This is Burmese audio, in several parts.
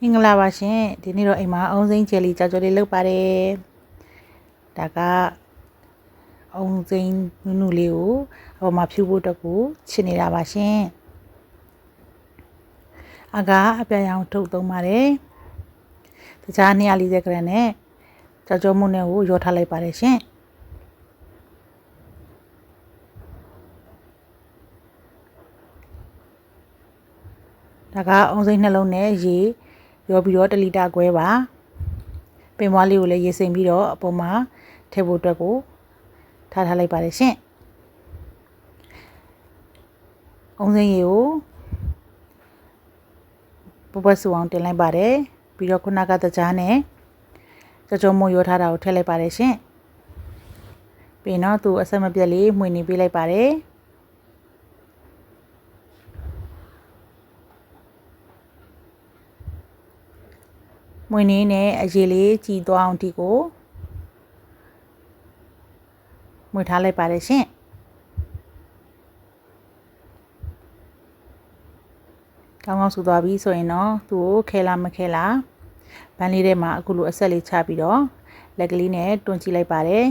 မင်္ဂလာပါရှင်ဒီနေ့တော့အိမ်မှာအုံစိမ်းဂျယ်လီကြော်ကြော်လေးလုပ်ပါတယ်ဒါကအုံစိမ်းနုလေးကိုအပေါ်မှာဖြူဖို့အတွက်ကိုချစ်နေတာပါရှင်အကအပြာရောင်ထုတ်သုံးပါတယ်တခြား240 g နဲ့ကြော်ကြော်မှုနဲ့ကိုရောထားလိုက်ပါတယ်ရှင်ဒါကအုံစိမ်းနှလုံးနဲ့ရေရောပြီးတော့1 လီတာခွဲပါပင်မွားလေးကိုလည်းရေစိမ်ပြီးတော့အပေါ်မှာထည့်ဖို့အတွက်ကိုထားလိုက်ပါတယ်ရှင်အုံစိမ်းရေကိုပပဆူအောင်တင်လိုက်ပါတယ်ပြီးတော့ခုနကတကြားနဲ့ကြော်ကြော်မို့ရောထားတာကိုထည့်လိုက်ပါတယ်ရှင်ပြီးတော့သူအဆက်မပြတ်လေးမှွေနေပေးလိုက်ပါတယ်မွေနေနဲ့အရေလေးကြည်သွားအောင်ဒီကိုမွေထားလိုက်ပါတယ်ရှင်ကောင်းကောင်းဆူသွားပြီဆိုရင်တော့သူ့ကိုခဲလာမခဲလာဘန်းလေးထဲမှာအခုလိုအဆက်လေးချပြီးတော့လက်ကလေးနဲ့တွန်းကြည့်လိုက်ပါတယ်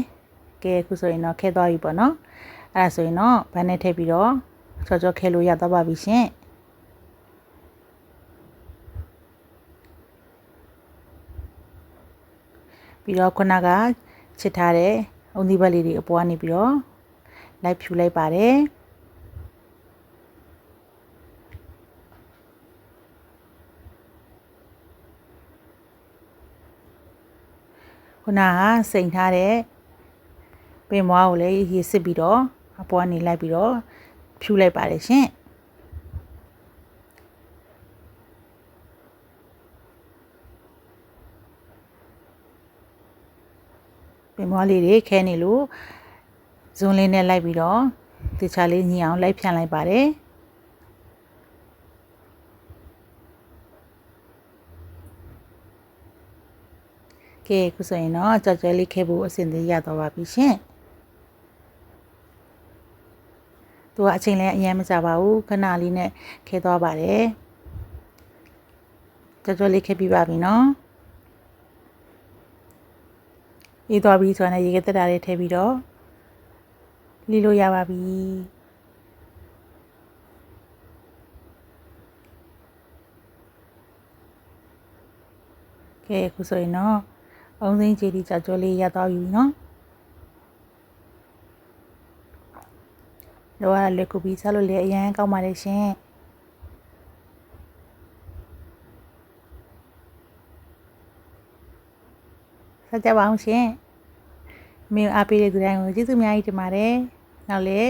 ကဲအခုဆိုရင်တော့ခဲသွားပြီပေါ့နော်အဲ့ဒါဆိုရင်တော့ဘန်းနဲ့ထည့်ပြီးတော့ချောချောခဲလို့ရသွားပါပြီရှင်ပြီးတော့ခုနကချစ်ထားတဲ့အုံသီးဘက်လေးတွေအပေါ်ကနေပြီးတော့လိုက်ဖြူလိုက်ပါတယ်ခုနကစိန်ထားတဲ့ပင်မွားကိုလည်းရေစစ်ပြီးတော့အပေါ်ကနေလိုက်ပြီးတော့ဖြူလိုက်ပါတယ်ရှင်ပင်မွားလေးတွေခဲနေလို့ဇွန်းလေးနဲ့လိုက်ပြီးတော့တခြားလေးညီအောင်လိုက်ဖြန့်လိုက်ပါတယ်ကဲခုဆိုရင်တော့ကြော်ကြော်လေးခဲဖို့အဆင်သင့်ရတော့ပါပြီရှင်သူကအချိန်လည်းအရင်မကြပါဘူးခဏလေးနဲ့ခဲသွားပါတယ်ကြော်ကြော်လေးခဲပြီးပါပြီနော်အေးသွားပြီဆိုတော့ရေကတက်တာလေးထည့်ပြီးတော့လီလို့ရပါပြီကဲခုဆိုရင်တော့အုံစိမ်းချီတီကြော်ကြော်လေးရတော့ယူနော်တော့လက်ကူပြီးစားလို့လည်းအရင်ကောင်းပါတယ်ရှင်ဆက်ကြပါအောင်ရှင်မင်းအားပေးတဲ့သူတိုင်းကိုကျေးဇူးအများကြီးတင်ပါတယ်နောက်လေ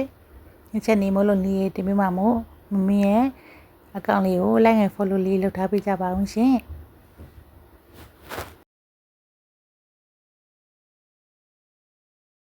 ချက်နေမလို့နေတင်ပြမှာမို့မမင်းရဲ့အကောင့်လေးကို like and follow လေးလုပ်ထားပေးကြပါအောင်ရှင်